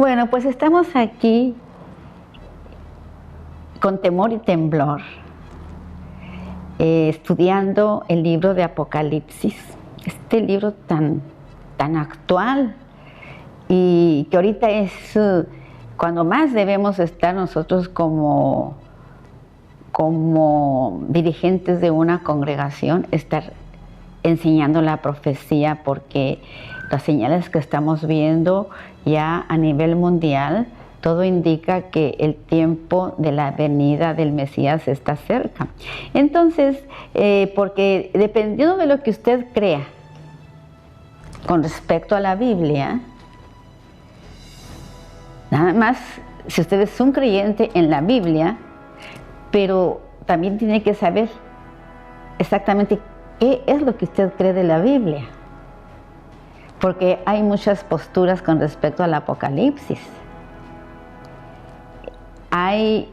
Bueno, pues estamos aquí con temor y temblor, estudiando el libro de Apocalipsis, este libro tan actual y que ahorita es cuando más debemos estar nosotros como dirigentes de una congregación, estar enseñando la profecía, porque las señales que estamos viendo ya a nivel mundial, todo indica que el tiempo de la venida del Mesías está cerca. Entonces, porque dependiendo de lo que usted crea con respecto a la Biblia, nada más, si usted es un creyente en la Biblia, pero también tiene que saber exactamente qué es lo que usted cree de la Biblia, porque hay muchas posturas con respecto al Apocalipsis. Hay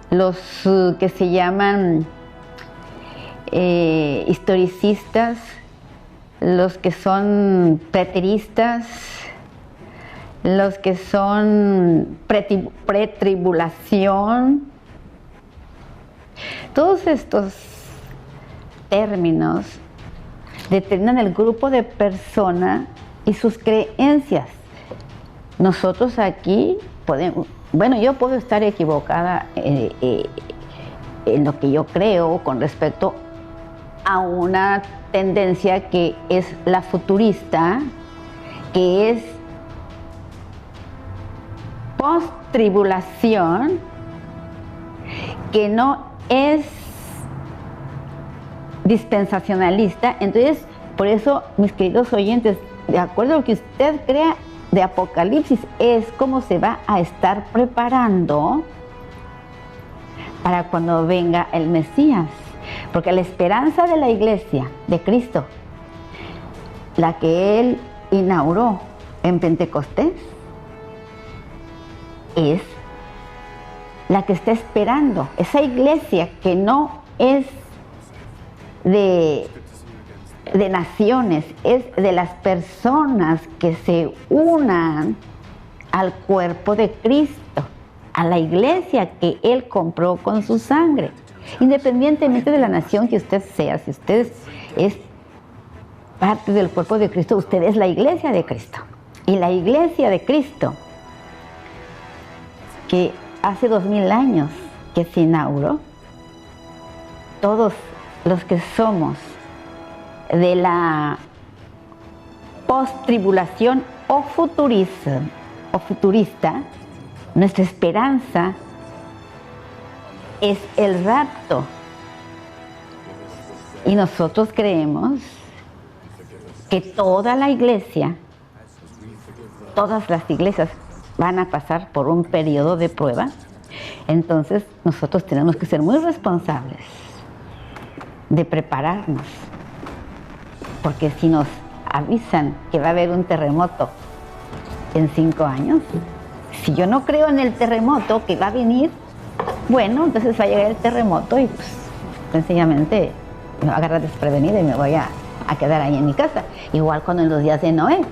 los que se llaman historicistas, los que son preteristas, los que son pretribulación. Todos estos términos determinan el grupo de personas y sus creencias. Nosotros aquí podemos, bueno, yo puedo estar equivocada en lo que yo creo con respecto a una tendencia que es la futurista, que es post-tribulación, que no es dispensacionalista. Entonces, por eso, mis queridos oyentes, de acuerdo a lo que usted crea de Apocalipsis, es como se va a estar preparando para cuando venga el Mesías. Porque la esperanza de la iglesia de Cristo, la que Él inauguró en Pentecostés, es la que está esperando. Esa iglesia que no es de naciones, es de las personas que se unan al cuerpo de Cristo, a la iglesia que Él compró con su sangre. Independientemente de la nación que usted sea, si usted es parte del cuerpo de Cristo, usted es la iglesia de Cristo. Y la iglesia de Cristo, que hace 2000 años que se inauguró, todos los que somos de la post-tribulación o futurista, nuestra esperanza es el rapto. Y nosotros creemos que toda la iglesia, todas las iglesias van a pasar por un periodo de prueba. Entonces nosotros tenemos que ser muy responsables de prepararnos, porque si nos avisan que va a haber un terremoto en 5 años, si yo no creo en el terremoto que va a venir, bueno, entonces va a llegar el terremoto y pues sencillamente me va a agarrar desprevenida y me voy a quedar ahí en mi casa. Igual cuando en los días de Noé. En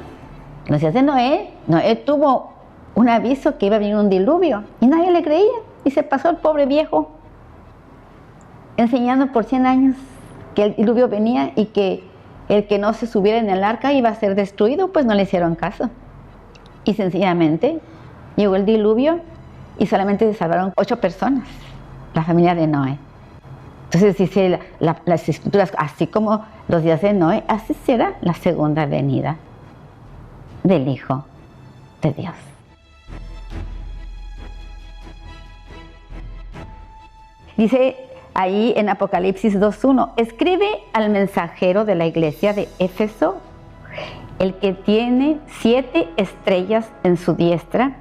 los días de Noé tuvo un aviso que iba a venir un diluvio y nadie le creía, y se pasó el pobre viejo enseñando por 100 años que el diluvio venía y que el que no se subiera en el arca iba a ser destruido. Pues no le hicieron caso y sencillamente llegó el diluvio y solamente se salvaron 8 personas, la familia de Noé. Entonces dice las escrituras, así como los días de Noé, así será la segunda venida del Hijo de Dios. Dice ahí en Apocalipsis 2:1, escribe al mensajero de la iglesia de Éfeso, el que tiene 7 estrellas en su diestra,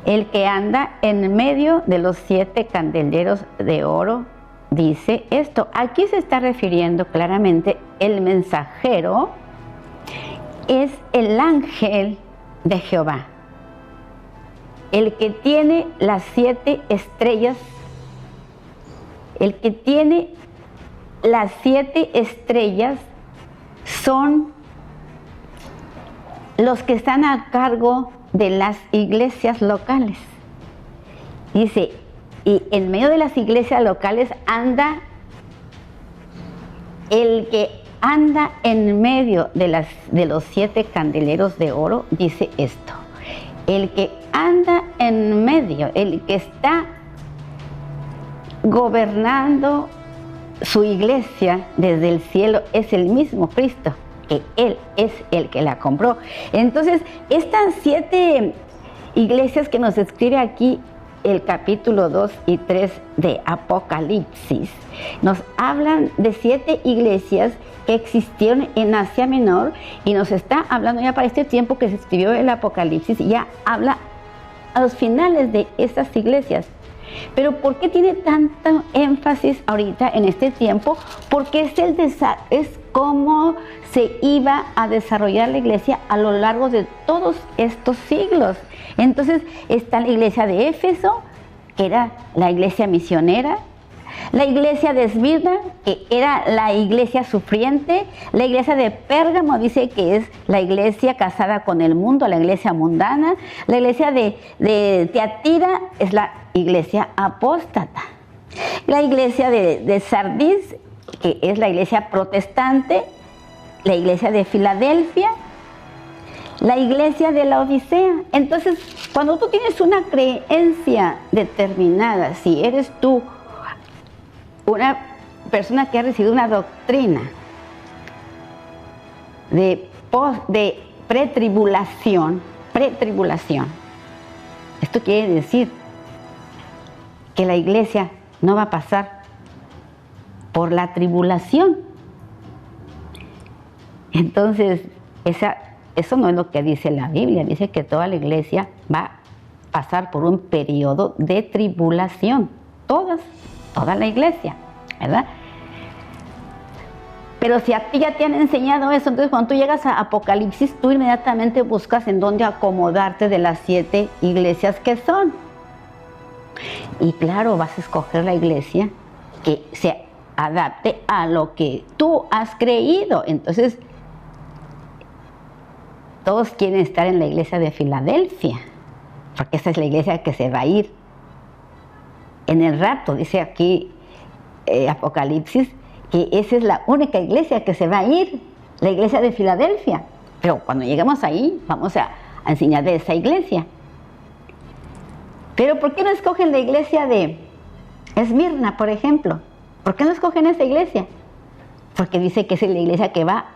el que anda en medio de los 7 candeleros de oro, dice esto. Aquí se está refiriendo claramente, el mensajero es el ángel de Jehová, el que tiene las 7 estrellas. El que tiene las 7 estrellas son los que están a cargo de las iglesias locales. Dice, y en medio de las iglesias locales anda el que anda en medio de los 7 candeleros de oro, dice esto. El que anda en medio, el que está gobernando su iglesia desde el cielo, es el mismo Cristo, que Él es el que la compró. Entonces, estas 7 iglesias que nos describe aquí el capítulo 2 y 3 de Apocalipsis, nos hablan de 7 iglesias que existieron en Asia Menor, y nos está hablando ya para este tiempo que se escribió el Apocalipsis, y ya habla a los finales de estas iglesias. Pero ¿por qué tiene tanto énfasis ahorita en este tiempo? Porque es cómo se iba a desarrollar la iglesia a lo largo de todos estos siglos. Entonces está la iglesia de Éfeso, que era la iglesia misionera, la iglesia de Esmirna, que era la iglesia sufriente, la iglesia de Pérgamo dice que es la iglesia casada con el mundo, la iglesia mundana, la iglesia de Tiatira es la iglesia apóstata, la iglesia de Sardis, que es la iglesia protestante, la iglesia de Filadelfia, la iglesia de la Odisea. Entonces, cuando tú tienes una creencia determinada, si eres tú una persona que ha recibido una doctrina de pretribulación, esto quiere decir que la iglesia no va a pasar por la tribulación. Entonces, eso no es lo que dice la Biblia. Dice que toda la iglesia va a pasar por un periodo de tribulación. Toda la iglesia, ¿verdad? Pero si a ti ya te han enseñado eso, entonces cuando tú llegas a Apocalipsis, tú inmediatamente buscas en dónde acomodarte de las 7 iglesias que son. Y claro, vas a escoger la iglesia que se adapte a lo que tú has creído. Entonces, todos quieren estar en la iglesia de Filadelfia, porque esa es la iglesia que se va a ir en el rapto. Dice aquí Apocalipsis que esa es la única iglesia que se va a ir, la iglesia de Filadelfia. Pero cuando lleguemos ahí, vamos a enseñar de esa iglesia. Pero ¿por qué no escogen la iglesia de Esmirna, por ejemplo? ¿Por qué no escogen esa iglesia? Porque dice que es la iglesia que va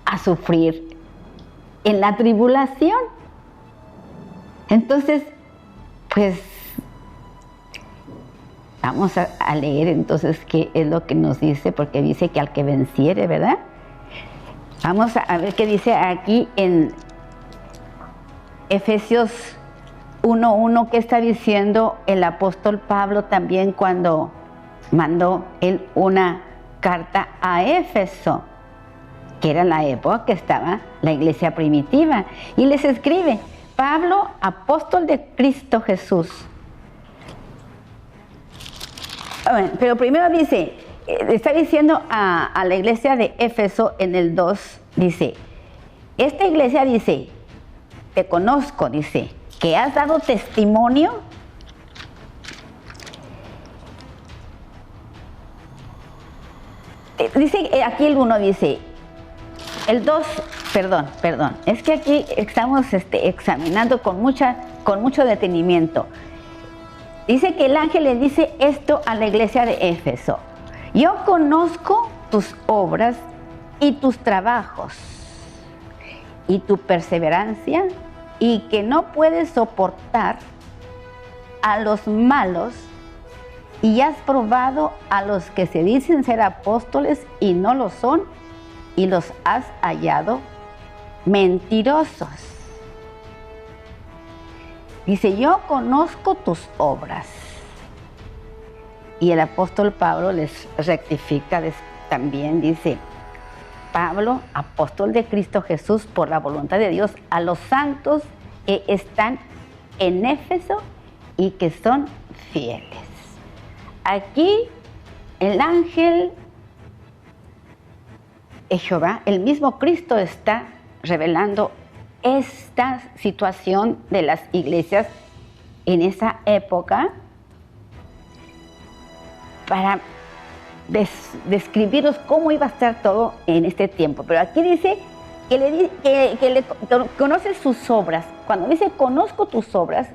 a sufrir en la tribulación. Entonces, pues, vamos a leer entonces qué es lo que nos dice, porque dice que al que venciere, ¿verdad? Vamos a ver qué dice aquí en Efesios 1:1, que está diciendo el apóstol Pablo también cuando mandó él una carta a Éfeso, que era la época que estaba la iglesia primitiva, y les escribe: Pablo, apóstol de Cristo Jesús. Pero primero dice, está diciendo a la iglesia de Éfeso en el 2, dice, esta iglesia dice, te conozco, dice, que has dado testimonio dice aquí el 1, dice, el 2, perdón, es que aquí estamos examinando con mucho detenimiento. Dice que el ángel le dice esto a la iglesia de Éfeso: yo conozco tus obras y tus trabajos y tu perseverancia, y que no puedes soportar a los malos, y has probado a los que se dicen ser apóstoles y no lo son, y los has hallado mentirosos. Dice, yo conozco tus obras. Y el apóstol Pablo les rectifica también, dice, Pablo, apóstol de Cristo Jesús por la voluntad de Dios, a los santos que están en Éfeso y que son fieles. Aquí el ángel de Jehová, el mismo Cristo, está revelando esta situación de las iglesias en esa época para describiros cómo iba a estar todo en este tiempo. Pero aquí dice que conoce sus obras. Cuando dice conozco tus obras,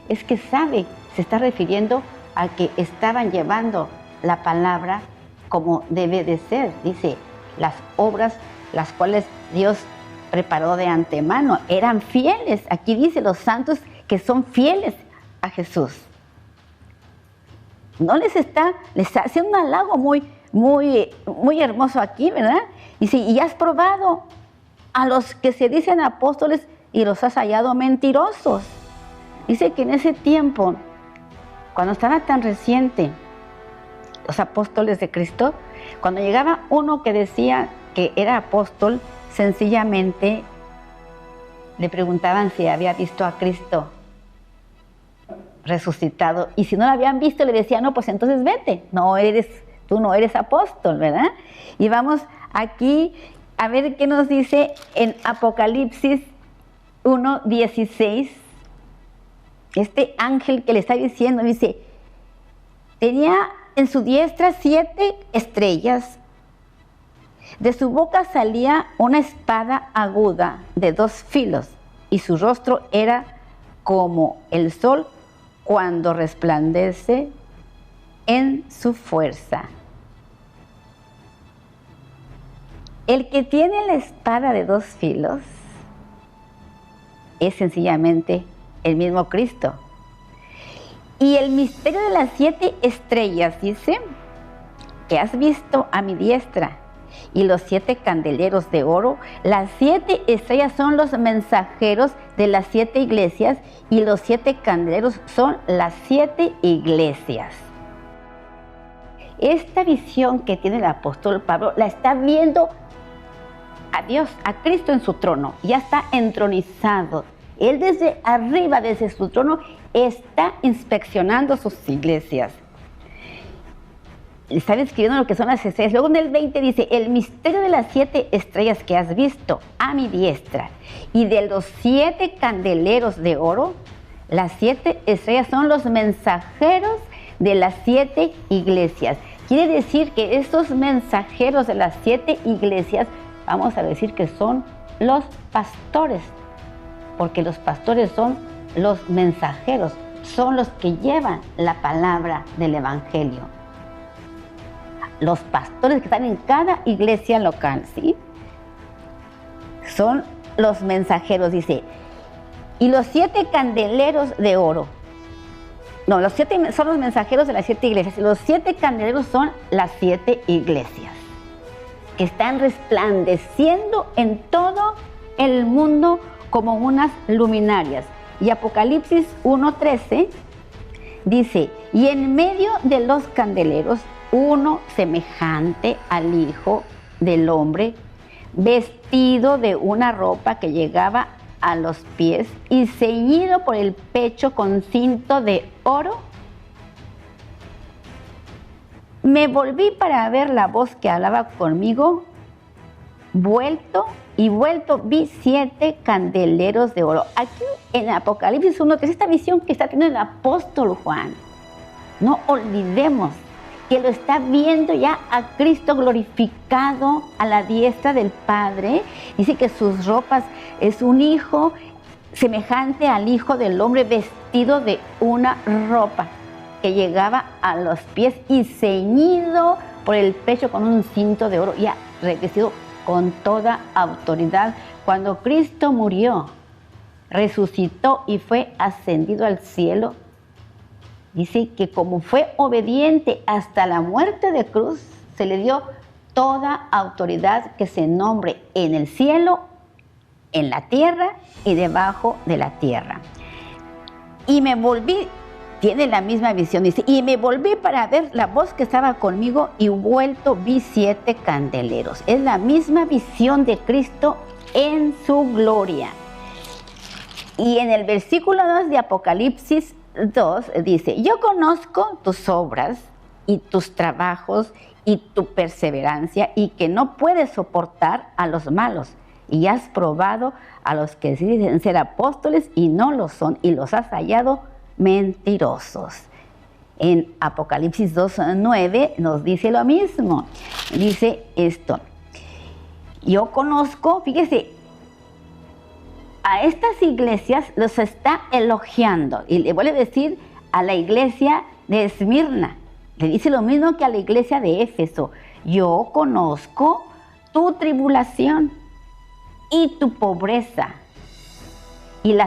es que sabe, se está refiriendo a que estaban llevando la palabra como debe de ser. Dice, las obras las cuales Dios preparó de antemano, eran fieles. Aquí dice los santos que son fieles a Jesús. No les está haciendo un halago muy hermoso aquí, ¿verdad? Dice, y has probado a los que se dicen apóstoles y los has hallado mentirosos. Dice que en ese tiempo, cuando estaba tan reciente los apóstoles de Cristo, cuando llegaba uno que decía que era apóstol, sencillamente le preguntaban si había visto a Cristo resucitado, y si no lo habían visto le decían, no, pues entonces vete, tú no eres apóstol, ¿verdad? Y vamos aquí a ver qué nos dice en Apocalipsis 1:16. Este ángel que le está diciendo, dice, tenía en su diestra 7 estrellas, de su boca salía una espada aguda de 2 filos, y su rostro era como el sol cuando resplandece en su fuerza. El que tiene la espada de 2 filos es sencillamente el mismo Cristo. Y el misterio de las 7 estrellas dice que has visto a mi diestra y los 7 candeleros de oro. Las 7 estrellas son los mensajeros de las 7 iglesias y los 7 candeleros son las 7 iglesias. Esta visión que tiene el apóstol Pablo la está viendo a Dios, a Cristo en su trono. Ya está entronizado. Él desde arriba, desde su trono, está inspeccionando sus iglesias. Está describiendo lo que son las estrellas. Luego en el 20 dice, el misterio de las 7 estrellas que has visto a mi diestra y de los 7 candeleros de oro. Las 7 estrellas son los mensajeros de las 7 iglesias. Quiere decir que estos mensajeros de las 7 iglesias, vamos a decir que son los pastores, porque los pastores son los mensajeros, son los que llevan la palabra del evangelio. Los pastores que están en cada iglesia local, ¿sí? Son los mensajeros, dice. Y los 7 candeleros de oro. No, los 7 son los mensajeros de las 7 iglesias. Y los 7 candeleros son las 7 iglesias que están resplandeciendo en todo el mundo como unas luminarias. Y Apocalipsis 1:13 dice, y en medio de los candeleros, uno semejante al Hijo del Hombre, vestido de una ropa que llegaba a los pies y ceñido por el pecho con cinto de oro. Me volví para ver la voz que hablaba conmigo. Vuelto vi 7 candeleros de oro. Aquí en Apocalipsis 1, que es esta visión que está teniendo el apóstol Juan. No olvidemos que lo está viendo ya a Cristo glorificado a la diestra del Padre. Dice que sus ropas es un hijo semejante al Hijo del Hombre, vestido de una ropa que llegaba a los pies y ceñido por el pecho con un cinto de oro, ya revestido con toda autoridad. Cuando Cristo murió, resucitó y fue ascendido al cielo, dice que como fue obediente hasta la muerte de cruz, se le dio toda autoridad que se nombre en el cielo, en la tierra y debajo de la tierra. Y me volví, tiene la misma visión, dice, y me volví para ver la voz que estaba conmigo y vuelto vi 7 candeleros. Es la misma visión de Cristo en su gloria. Y en el versículo 2 de Apocalipsis 2 dice, yo conozco tus obras y tus trabajos y tu perseverancia y que no puedes soportar a los malos y has probado a los que dicen ser apóstoles y no lo son, y los has hallado mentirosos. En Apocalipsis 2:9 nos dice lo mismo. Dice esto: yo conozco, fíjese, a estas iglesias los está elogiando, y le vuelve a decir a la iglesia de Esmirna, le dice lo mismo que a la iglesia de Éfeso: yo conozco tu tribulación y tu pobreza, y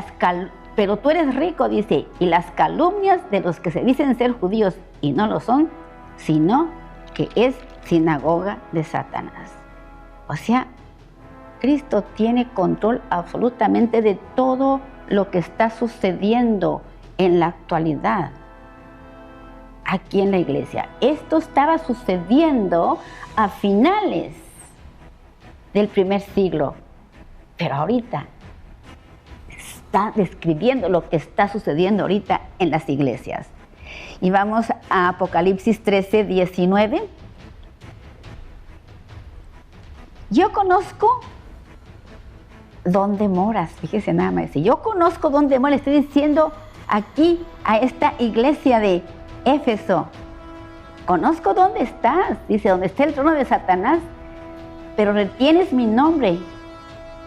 pero tú eres rico, dice, y las calumnias de los que se dicen ser judíos y no lo son, sino que es sinagoga de Satanás. O sea, Cristo tiene control absolutamente de todo lo que está sucediendo en la actualidad aquí en la iglesia. Esto estaba sucediendo a finales del primer siglo, pero ahorita está describiendo lo que está sucediendo ahorita en las iglesias. Y vamos a Apocalipsis 13:19. Yo conozco dónde moras, fíjese nada más, dice, yo conozco dónde moras, estoy diciendo aquí a esta iglesia de Éfeso, conozco dónde estás, dice, donde está el trono de Satanás, pero retienes mi nombre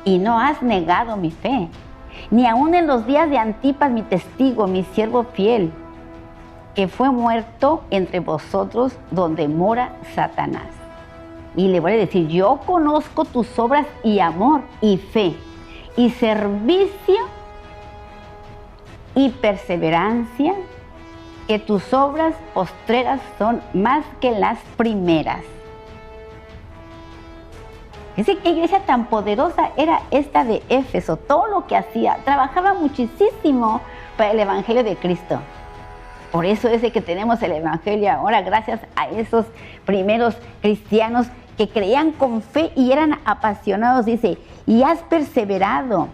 y no has negado mi fe, ni aun en los días de Antipas, mi testigo, mi siervo fiel, que fue muerto entre vosotros donde mora Satanás. Y le voy a decir, yo conozco tus obras y amor y fe y servicio y perseverancia, que tus obras postreras son más que las primeras. Dice qué iglesia tan poderosa era esta de Éfeso, todo lo que hacía, trabajaba muchísimo para el Evangelio de Cristo. Por eso es de que tenemos el Evangelio ahora, gracias a esos primeros cristianos que creían con fe y eran apasionados, dice, y has perseverado.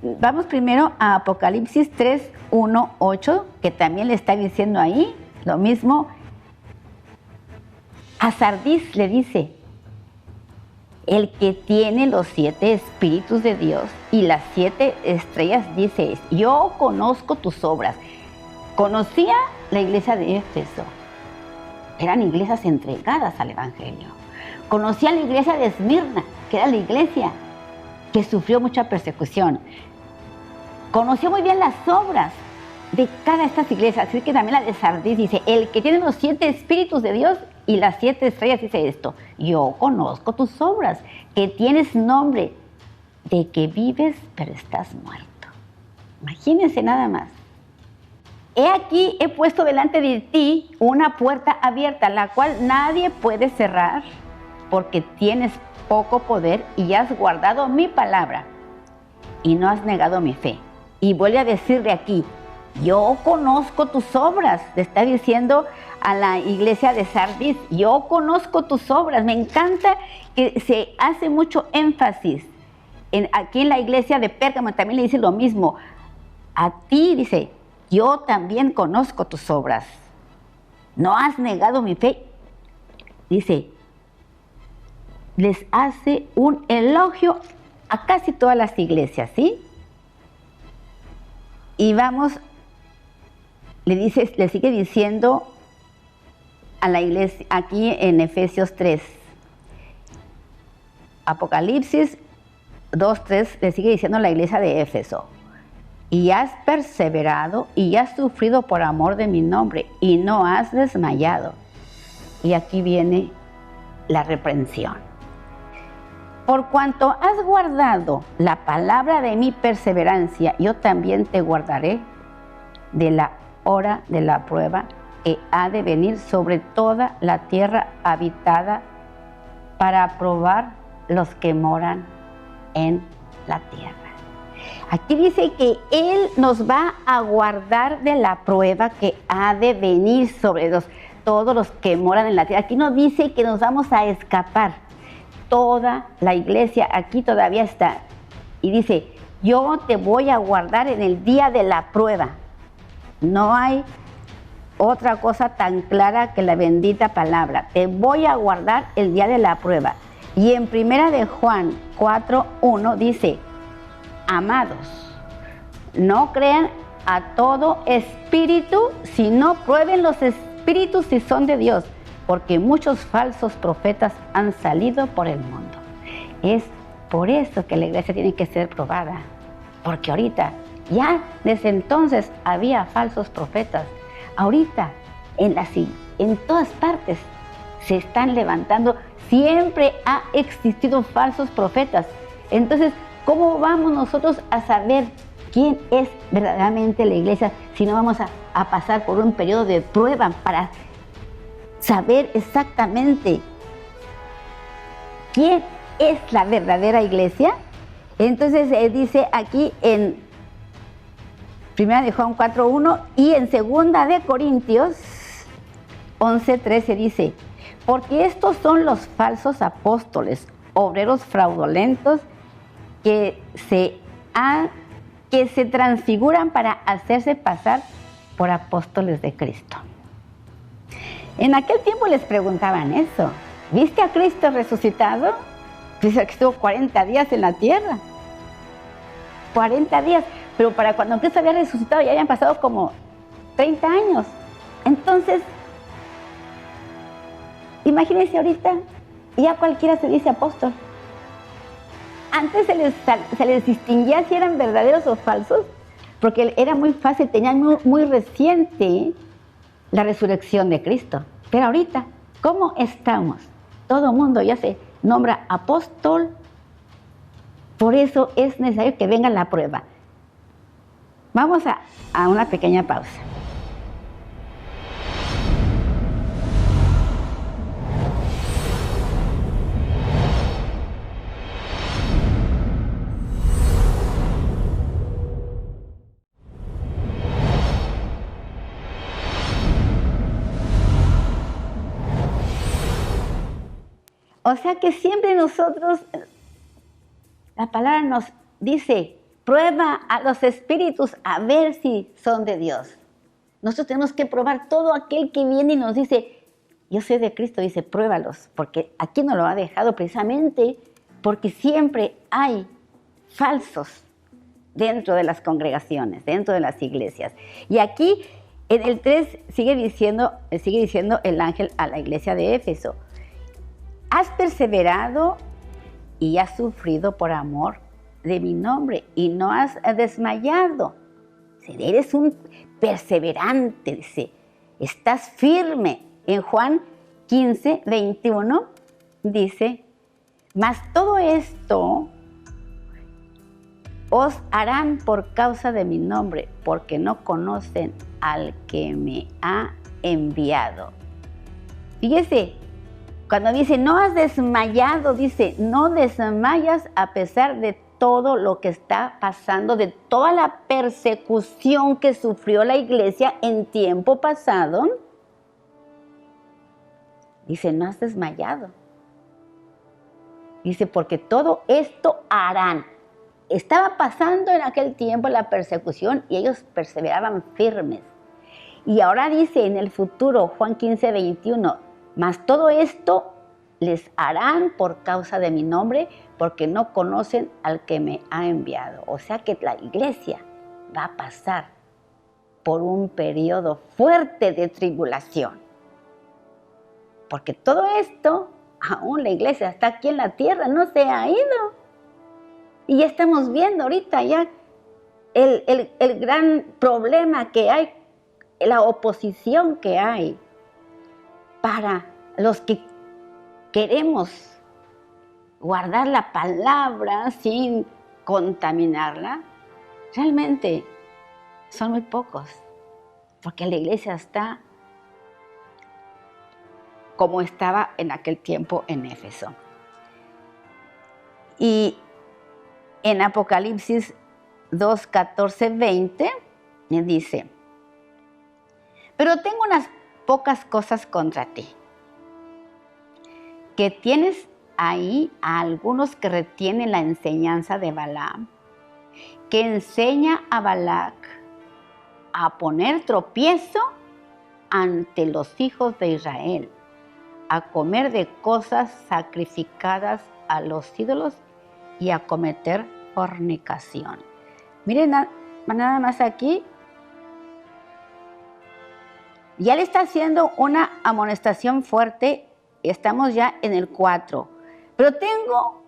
Vamos primero a Apocalipsis 3:1-8, que también le está diciendo ahí lo mismo. A Sardis le dice, el que tiene los 7 espíritus de Dios y las 7 estrellas, dice, yo conozco tus obras. Conocía la iglesia de Éfeso, eran iglesias entregadas al Evangelio. Conocía la iglesia de Esmirna, que era la iglesia que sufrió mucha persecución. Conoció muy bien las obras de cada de estas iglesias, así que también la de Sardis dice, el que tiene los 7 espíritus de Dios y las 7 estrellas, dice esto, yo conozco tus obras, que tienes nombre, de que vives pero estás muerto. Imagínense nada más. He aquí, he puesto delante de ti una puerta abierta, la cual nadie puede cerrar, porque tienes poco poder y has guardado mi palabra y no has negado mi fe. Y vuelve a decirle aquí, yo conozco tus obras, le está diciendo a la iglesia de Sardis, yo conozco tus obras. Me encanta que se hace mucho énfasis. Aquí en la iglesia de Pérgamo también le dice lo mismo. A ti, dice, yo también conozco tus obras. No has negado mi fe. Dice, les hace un elogio a casi todas las iglesias, ¿sí? Y vamos, le sigue diciendo a la iglesia, aquí en Efesios 3. Apocalipsis 2:3 le sigue diciendo a la iglesia de Éfeso, y has perseverado y has sufrido por amor de mi nombre y no has desmayado. Y aquí viene la reprensión. Por cuanto has guardado la palabra de mi perseverancia, yo también te guardaré de la hora de la prueba que ha de venir sobre toda la tierra habitada para probar los que moran en la tierra. Aquí dice que Él nos va a guardar de la prueba que ha de venir sobre todos los que moran en la tierra. Aquí no dice que nos vamos a escapar. Toda la iglesia aquí todavía está. Y dice, yo te voy a guardar en el día de la prueba. No hay otra cosa tan clara que la bendita palabra. Te voy a guardar el día de la prueba. Y en primera de Juan 4:1 dice, amados, no crean a todo espíritu, sino prueben los espíritus si son de Dios, porque muchos falsos profetas han salido por el mundo. Es por eso que la iglesia tiene que ser probada, porque ahorita, ya desde entonces había falsos profetas. Ahorita, en todas partes se están levantando, siempre ha existido falsos profetas. Entonces, ¿cómo vamos nosotros a saber quién es verdaderamente la iglesia si no vamos a pasar por un periodo de prueba para saber exactamente quién es la verdadera iglesia? Entonces dice aquí en 1 de Juan 4:1 y en 2 de Corintios 11:13 dice, porque estos son los falsos apóstoles, obreros fraudulentos que se transfiguran para hacerse pasar por apóstoles de Cristo. En aquel tiempo les preguntaban eso, ¿viste a Cristo resucitado? Dice que estuvo 40 días en la tierra. 40 días, pero para cuando Cristo había resucitado ya habían pasado como 30 años. Entonces, imagínense ahorita, ya cualquiera se dice apóstol. Antes se les distinguía si eran verdaderos o falsos, porque era muy fácil, tenían muy reciente la resurrección de Cristo. Pero ahorita, ¿cómo estamos? Todo el mundo ya se nombra apóstol. Por eso es necesario que venga la prueba. Vamos a una pequeña pausa. O sea que siempre nosotros, la palabra nos dice, prueba a los espíritus a ver si son de Dios. Nosotros tenemos que probar todo aquel que viene y nos dice, yo soy de Cristo, dice, pruébalos, porque aquí nos lo ha dejado precisamente porque siempre hay falsos dentro de las congregaciones, dentro de las iglesias. Y aquí en el 3 sigue diciendo el ángel a la iglesia de Éfeso, has perseverado y has sufrido por amor de mi nombre y no has desmayado. Eres un perseverante, dice, estás firme. En Juan 15:21 dice, mas todo esto os harán por causa de mi nombre, porque no conocen al que me ha enviado. Fíjese, cuando dice, no has desmayado, dice, no desmayas a pesar de todo lo que está pasando, de toda la persecución que sufrió la iglesia en tiempo pasado. Dice, no has desmayado. Dice, porque todo esto harán. Estaba pasando en aquel tiempo la persecución y ellos perseveraban firmes. Y ahora dice en el futuro, Juan 15:21, mas todo esto les harán por causa de mi nombre, porque no conocen al que me ha enviado. O sea que la iglesia va a pasar por un periodo fuerte de tribulación. Porque todo esto, aún la iglesia está aquí en la tierra, no se ha ido. Y ya estamos viendo ahorita ya el gran problema que hay, la oposición que hay para los que queremos guardar la palabra sin contaminarla. Realmente son muy pocos, porque la iglesia está como estaba en aquel tiempo en Éfeso. Y en Apocalipsis 2:14-20 dice, pero tengo unas pocas cosas contra ti, que tienes ahí a algunos que retienen la enseñanza de Balaam, que enseña a Balac a poner tropiezo ante los hijos de Israel, a comer de cosas sacrificadas a los ídolos y a cometer fornicación. Miren nada más aquí. Ya le está haciendo una amonestación fuerte. Estamos ya en el 4. Pero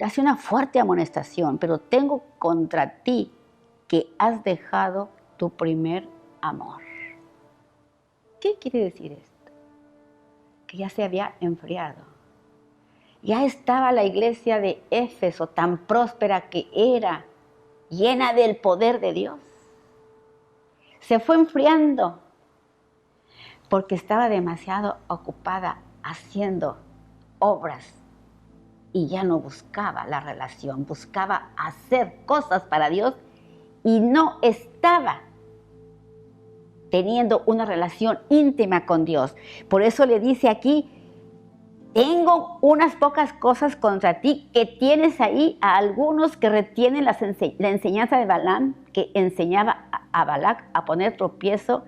hace una fuerte amonestación, pero tengo contra ti que has dejado tu primer amor. ¿Qué quiere decir esto? Que ya se había enfriado. Ya estaba la iglesia de Éfeso tan próspera que era, llena del poder de Dios. Se fue enfriando porque estaba demasiado ocupada haciendo obras y ya no buscaba la relación, buscaba hacer cosas para Dios y no estaba teniendo una relación íntima con Dios. Por eso le dice aquí, tengo unas pocas cosas contra ti, que tienes ahí a algunos que retienen la enseñanza de Balaam, que enseñaba a Balac a poner tropiezo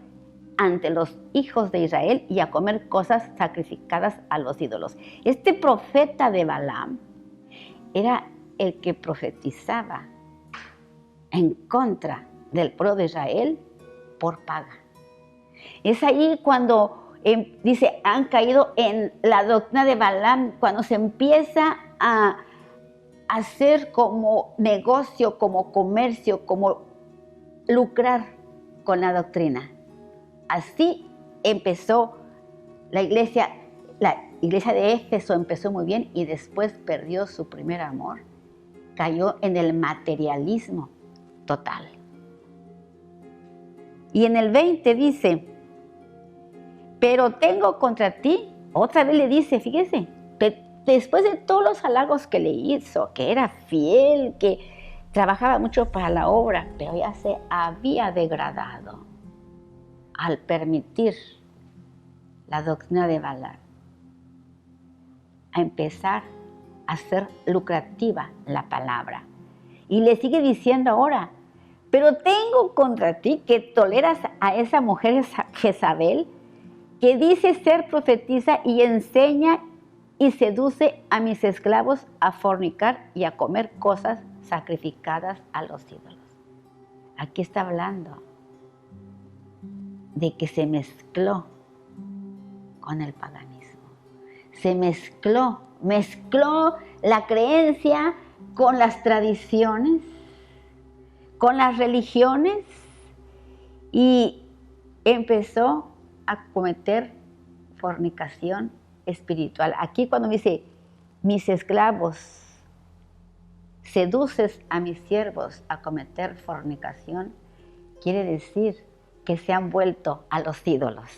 ante los hijos de Israel y a comer cosas sacrificadas a los ídolos. Este profeta de Balaam era el que profetizaba en contra del pueblo de Israel por paga. Es ahí cuando dice, han caído en la doctrina de Balaam, cuando se empieza a hacer como negocio, como comercio, como lucrar con la doctrina. Así empezó la iglesia de Éfeso, empezó muy bien y después perdió su primer amor. Cayó en el materialismo total. Y en el 20 dice, pero tengo contra ti, otra vez le dice, fíjese, después de todos los halagos que le hizo, que era fiel, que trabajaba mucho para la obra, pero ya se había degradado al permitir la doctrina de Balaam, a empezar a ser lucrativa la palabra. Y le sigue diciendo ahora, pero tengo contra ti que toleras a esa mujer Jezabel, que dice ser profetisa y enseña y seduce a mis esclavos a fornicar y a comer cosas sacrificadas a los ídolos. Aquí está hablando de que se mezcló con el paganismo. Se mezcló la creencia con las tradiciones, con las religiones y empezó a cometer fornicación espiritual. Aquí cuando dice, mis esclavos, seduces a mis siervos a cometer fornicación, quiere decir que se han vuelto a los ídolos.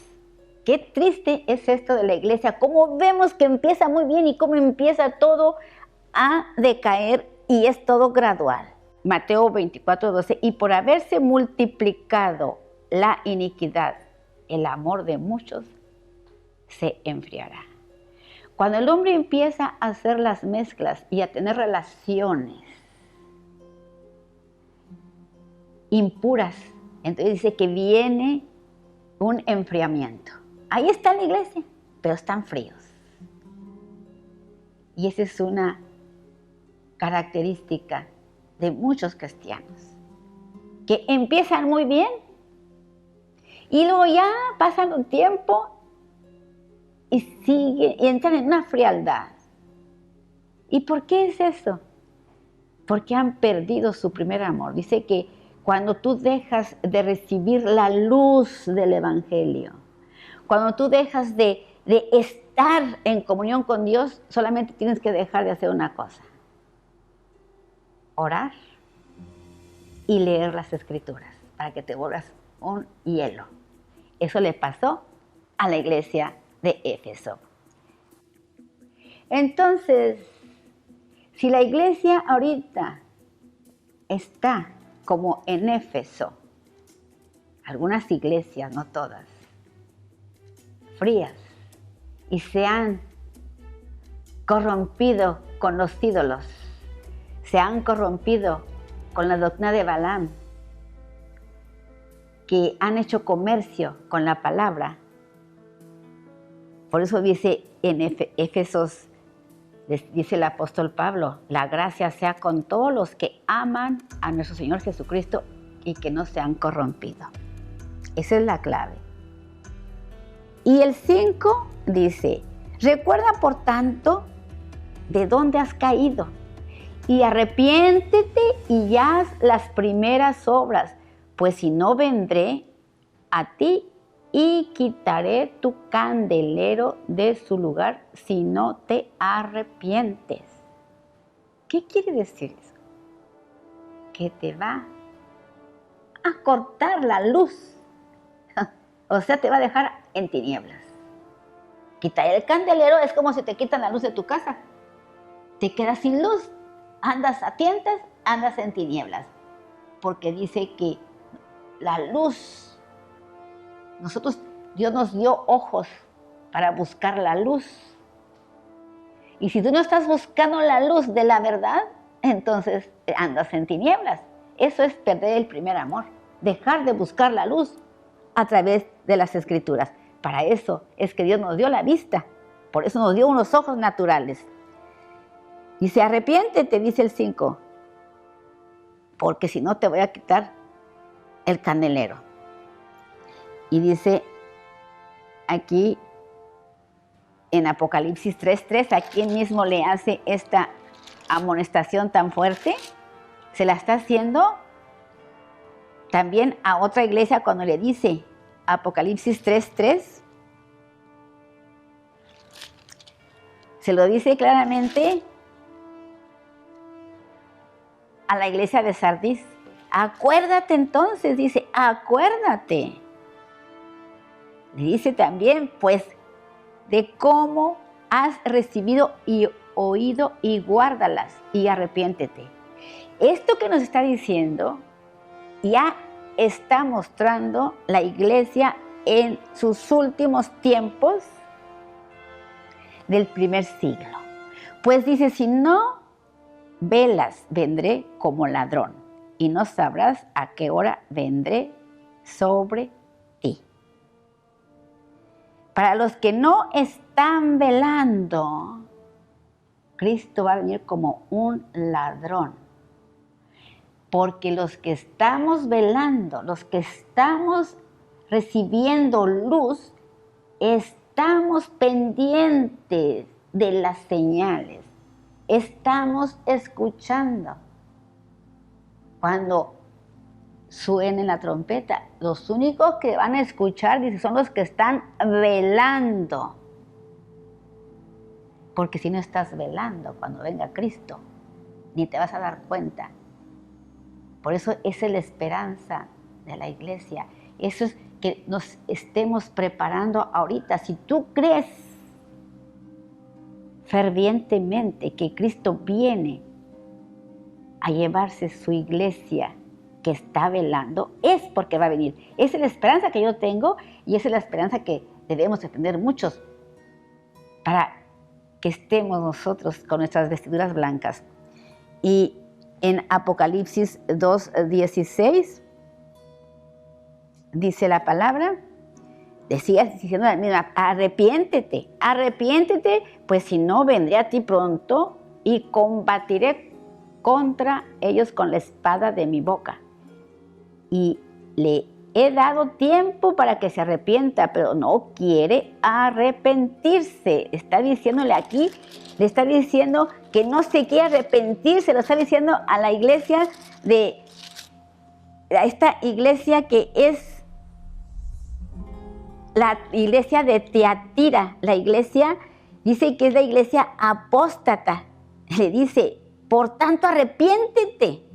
Qué triste es esto de la iglesia, cómo vemos que empieza muy bien y cómo empieza todo a decaer y es todo gradual. Mateo 24:12, y por haberse multiplicado la iniquidad, el amor de muchos se enfriará. Cuando el hombre empieza a hacer las mezclas y a tener relaciones impuras, entonces dice que viene un enfriamiento. Ahí está la iglesia, pero están fríos. Y esa es una característica de muchos cristianos, que empiezan muy bien y luego ya pasan un tiempo y entran en una frialdad. ¿Y por qué es eso? Porque han perdido su primer amor. Dice que cuando tú dejas de recibir la luz del Evangelio, cuando tú dejas de estar en comunión con Dios, solamente tienes que dejar de hacer una cosa: orar y leer las Escrituras para que te vuelvas un hielo. Eso le pasó a la iglesia de Éfeso. Entonces, si la iglesia ahorita está como en Éfeso, algunas iglesias, no todas, frías, y se han corrompido con los ídolos, se han corrompido con la doctrina de Balaam, que han hecho comercio con la palabra, Por eso dice en Éfesos, dice el apóstol Pablo, la gracia sea con todos los que aman a nuestro Señor Jesucristo y que no se han corrompido. Esa es la clave. Y el 5 dice, recuerda por tanto de dónde has caído y arrepiéntete y haz las primeras obras, pues si no vendré a ti y quitaré tu candelero de su lugar si no te arrepientes. ¿Qué quiere decir eso? Que te va a cortar la luz. O sea, te va a dejar en tinieblas. Quitar el candelero es como si te quitan la luz de tu casa. Te quedas sin luz, andas a tientas, andas en tinieblas. Porque dice que la luz, Dios nos dio ojos para buscar la luz. Y si tú no estás buscando la luz de la verdad, entonces andas en tinieblas. Eso es perder el primer amor, dejar de buscar la luz a través de las Escrituras. Para eso es que Dios nos dio la vista, por eso nos dio unos ojos naturales. Dice, arrepiéntete, dice el 5, porque si no te voy a quitar el candelero. Y dice aquí en Apocalipsis 3:3, ¿a quién mismo le hace esta amonestación tan fuerte? Se la está haciendo también a otra iglesia cuando le dice, Apocalipsis 3:3, se lo dice claramente a la iglesia de Sardis. Acuérdate entonces, dice, acuérdate. Le dice también, pues, de cómo has recibido y oído y guárdalas y arrepiéntete. Esto que nos está diciendo ya está mostrando la iglesia en sus últimos tiempos del primer siglo. Pues dice, si no velas, vendré como ladrón y no sabrás a qué hora vendré sobre ti. Para los que no están velando, Cristo va a venir como un ladrón. Porque los que estamos velando, los que estamos recibiendo luz, estamos pendientes de las señales. Estamos escuchando. Cuando suene la trompeta, los únicos que van a escuchar, dice, son los que están velando. Porque si no estás velando cuando venga Cristo, ni te vas a dar cuenta. Por eso esa es la esperanza de la iglesia. Eso es que nos estemos preparando ahorita. Si tú crees fervientemente que Cristo viene a llevarse su iglesia que está velando, es porque va a venir. Esa es la esperanza que yo tengo y esa es la esperanza que debemos de tener muchos para que estemos nosotros con nuestras vestiduras blancas. Y en Apocalipsis 2:16 dice la palabra, decía diciendo la misma, arrepiéntete, pues si no vendré a ti pronto y combatiré contra ellos con la espada de mi boca. Y le he dado tiempo para que se arrepienta, pero no quiere arrepentirse. Está diciéndole aquí, le está diciendo que no se quiere arrepentir, se lo está diciendo a la iglesia a esta iglesia que es la iglesia de Tiatira. La iglesia dice que es la iglesia apóstata. Le dice, por tanto arrepiéntete,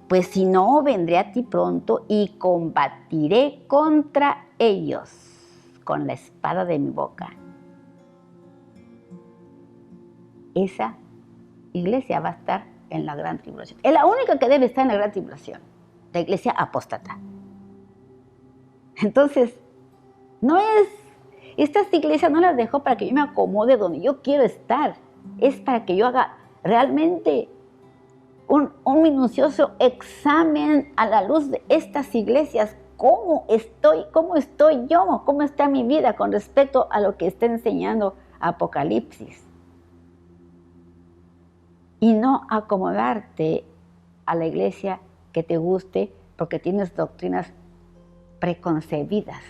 pues si no vendré a ti pronto y combatiré contra ellos con la espada de mi boca. Esa iglesia va a estar en la gran tribulación. Es la única que debe estar en la gran tribulación, la iglesia apóstata. Entonces, estas iglesias no las dejó para que yo me acomode donde yo quiero estar. Es para que yo haga realmente un minucioso examen a la luz de estas iglesias cómo estoy yo, cómo está mi vida con respecto a lo que está enseñando Apocalipsis. Y no acomodarte a la iglesia que te guste porque tienes doctrinas preconcebidas.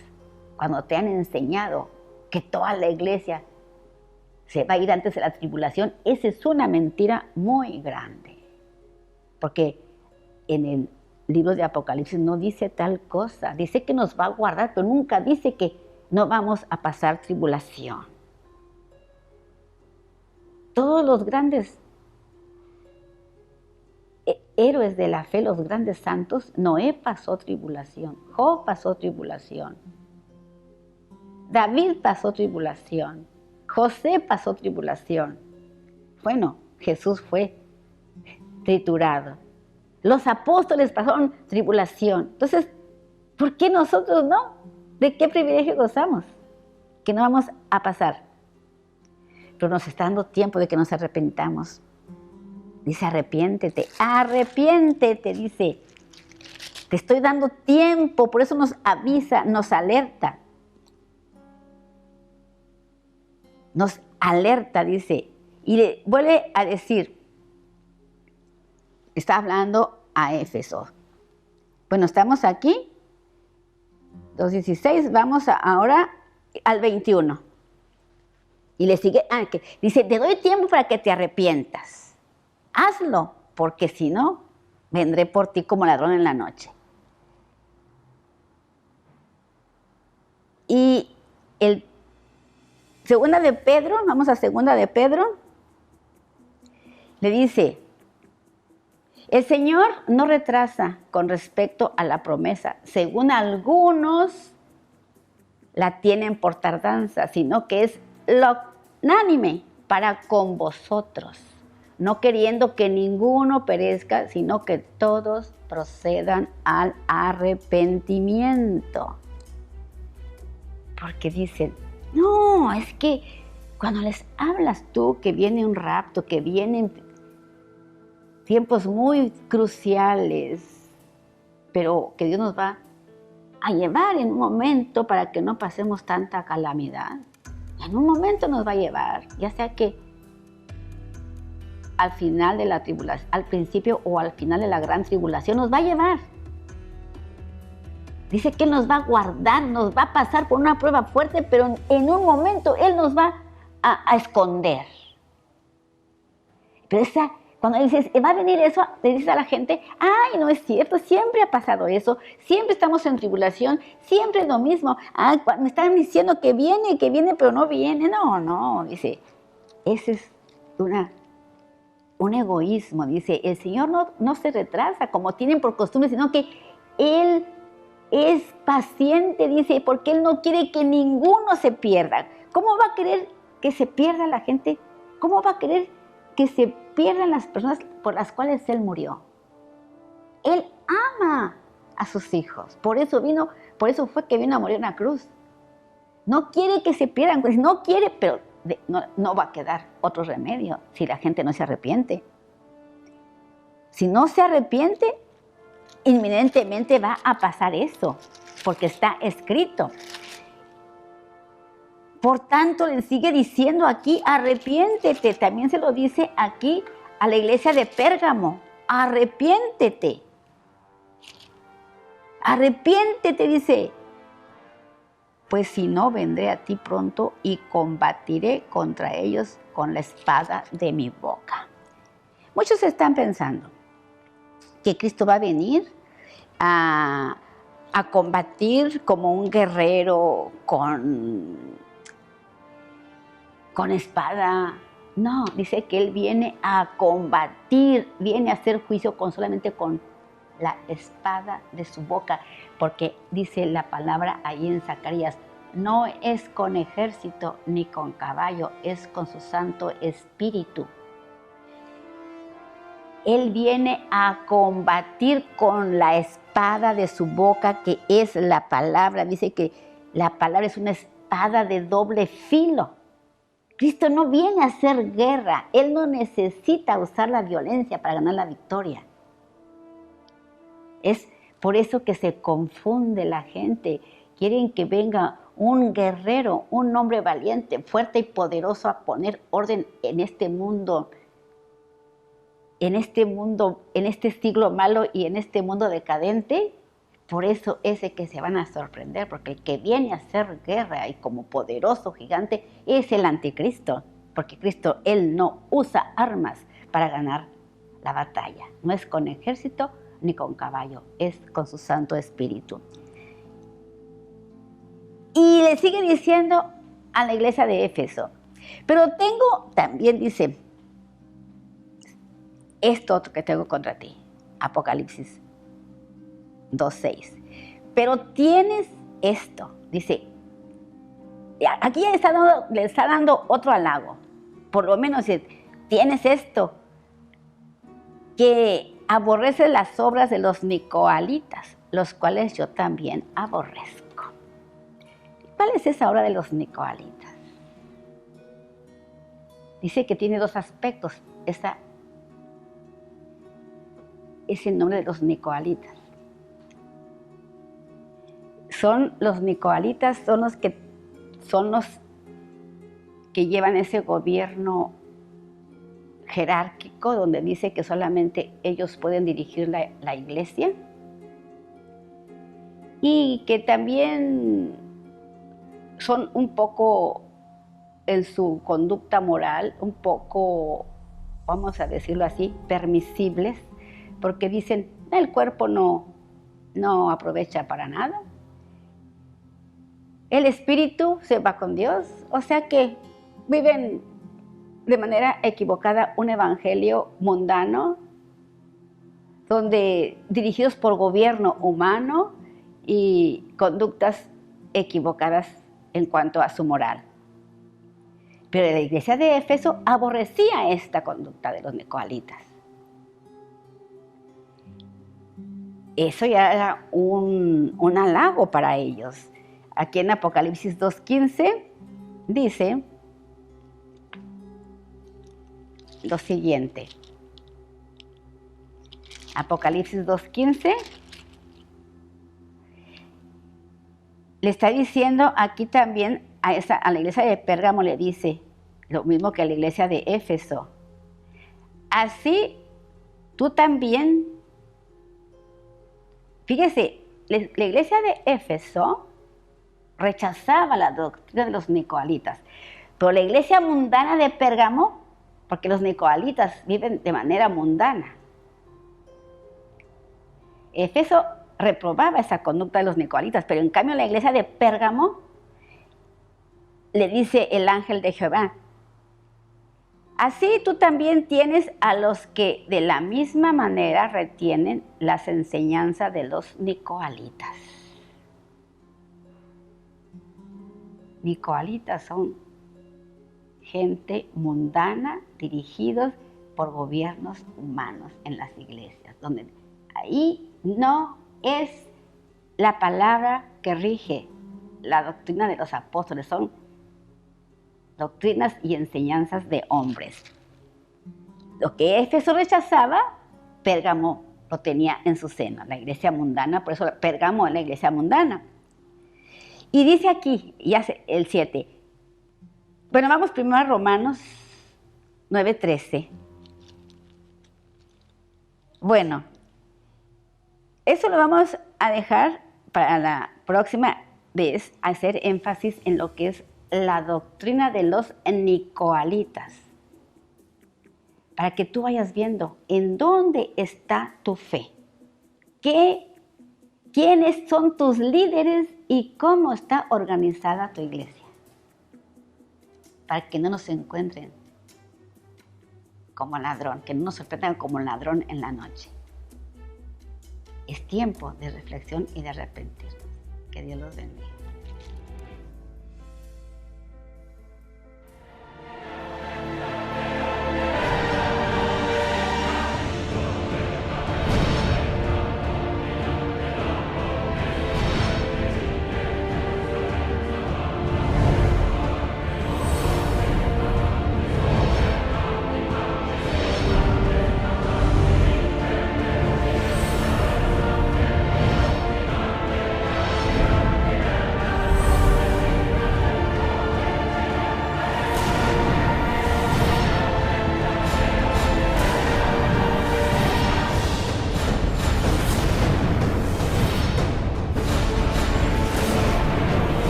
Cuando te han enseñado que toda la iglesia se va a ir antes de la tribulación, esa es una mentira muy grande. Porque en el libro de Apocalipsis no dice tal cosa. Dice que nos va a guardar, pero nunca dice que no vamos a pasar tribulación. Todos los grandes héroes de la fe, los grandes santos, Noé pasó tribulación, Job pasó tribulación, David pasó tribulación, José pasó tribulación. Bueno, Jesús fue triturado. Los apóstoles pasaron tribulación. Entonces, ¿por qué nosotros no? ¿De qué privilegio gozamos? Que no vamos a pasar. Pero nos está dando tiempo de que nos arrepentamos. Dice, arrepiéntete, dice. Te estoy dando tiempo, por eso nos avisa, nos alerta. Nos alerta, dice. Y le vuelve a decir, está hablando a Éfeso. Bueno, estamos aquí, 2:16, vamos ahora al 21. Y le sigue, dice, te doy tiempo para que te arrepientas. Hazlo, porque si no, vendré por ti como ladrón en la noche. Y segunda de Pedro, vamos a segunda de Pedro, le dice, el Señor no retrasa con respecto a la promesa, según algunos la tienen por tardanza, sino que es lonánime para con vosotros, no queriendo que ninguno perezca, sino que todos procedan al arrepentimiento. Porque dicen, no, es que cuando les hablas tú que viene un rapto, que vienen tiempos muy cruciales, pero que Dios nos va a llevar en un momento para que no pasemos tanta calamidad. En un momento nos va a llevar, ya sea que al final de la tribulación, al principio o al final de la gran tribulación, nos va a llevar. Dice que Él nos va a guardar, nos va a pasar por una prueba fuerte, pero en un momento Él nos va a esconder. Pero cuando dices, va a venir eso, le dices a la gente, ay, no es cierto, siempre ha pasado eso, siempre estamos en tribulación, siempre es lo mismo. Ay, me están diciendo que viene, pero no viene. No, dice, ese es un egoísmo. Dice, el Señor no se retrasa como tienen por costumbre, sino que Él es paciente, dice, porque Él no quiere que ninguno se pierda. ¿Cómo va a querer que se pierda la gente? ¿Cómo va a querer que se pierdan las personas por las cuales Él murió? Él ama a sus hijos. Por eso fue que vino a morir en la cruz. No quiere que se pierdan, pues no quiere, pero no va a quedar otro remedio si la gente no se arrepiente. Si no se arrepiente, inminentemente va a pasar eso, porque está escrito. Por tanto, le sigue diciendo aquí, arrepiéntete. También se lo dice aquí a la iglesia de Pérgamo, arrepiéntete. Arrepiéntete, dice. Pues si no, vendré a ti pronto y combatiré contra ellos con la espada de mi boca. Muchos están pensando que Cristo va a venir a combatir como un guerrero con espada. No, dice que Él viene a combatir, viene a hacer juicio solamente con la espada de su boca, porque dice la palabra ahí en Zacarías, no es con ejército ni con caballo, es con su Santo Espíritu. Él viene a combatir con la espada de su boca, que es la palabra. Dice que la palabra es una espada de doble filo. Cristo no viene a hacer guerra. Él no necesita usar la violencia para ganar la victoria. Es Por eso que se confunde la gente. Quieren que venga un guerrero, un hombre valiente, fuerte y poderoso a poner orden en este mundo, en este siglo malo y en este mundo decadente. Por eso es de que se van a sorprender, porque el que viene a hacer guerra y como poderoso gigante es el anticristo, porque Cristo, Él no usa armas para ganar la batalla. No es con ejército ni con caballo, es con su Santo Espíritu. Y le sigue diciendo a la iglesia de Éfeso, pero tengo, también dice, esto otro que tengo contra ti, Apocalipsis 2:6. Pero tienes esto, dice, aquí le está dando otro halago, por lo menos tienes esto, que aborreces las obras de los nicolaítas, los cuales yo también aborrezco. ¿Cuál es esa obra de los nicolaítas? Dice que tiene dos aspectos, ese nombre de los nicolaítas. Los nicolaítas son los que llevan ese gobierno jerárquico, donde dice que solamente ellos pueden dirigir la iglesia, y que también son un poco en su conducta moral, un poco, vamos a decirlo así, permisibles, porque dicen, el cuerpo no aprovecha para nada, el espíritu se va con Dios, o sea que viven de manera equivocada un evangelio mundano, donde dirigidos por gobierno humano y conductas equivocadas en cuanto a su moral. Pero la iglesia de Éfeso aborrecía esta conducta de los nicolaítas. Eso ya era un halago para ellos. Aquí en Apocalipsis 2:15 dice lo siguiente. Apocalipsis 2:15 le está diciendo aquí también a la iglesia de Pérgamo, le dice lo mismo que a la iglesia de Éfeso. Así tú también, fíjese, la iglesia de Éfeso rechazaba la doctrina de los nicolaítas, pero la iglesia mundana de Pérgamo, porque los nicolaítas viven de manera mundana, Éfeso reprobaba esa conducta de los nicolaítas, pero en cambio la iglesia de Pérgamo le dice el ángel de Jehová, así tú también tienes a los que de la misma manera retienen las enseñanzas de los nicolaítas. Nicolaítas son gente mundana dirigidos por gobiernos humanos en las iglesias, donde ahí no es la palabra que rige la doctrina de los apóstoles, son doctrinas y enseñanzas de hombres. Lo que Éfeso rechazaba, Pérgamo lo tenía en su seno, la iglesia mundana, por eso Pérgamo es la iglesia mundana. Y dice aquí, ya el 7, bueno, vamos primero a Romanos 9:13. Bueno, eso lo vamos a dejar para la próxima vez, hacer énfasis en lo que es la doctrina de los nicolaítas, para que tú vayas viendo en dónde está tu fe, quiénes son tus líderes y cómo está organizada tu iglesia, para que no nos encuentren como ladrón, que no nos sorprendan como ladrón en la noche. Es tiempo de reflexión y de arrepentirnos. Que Dios los bendiga.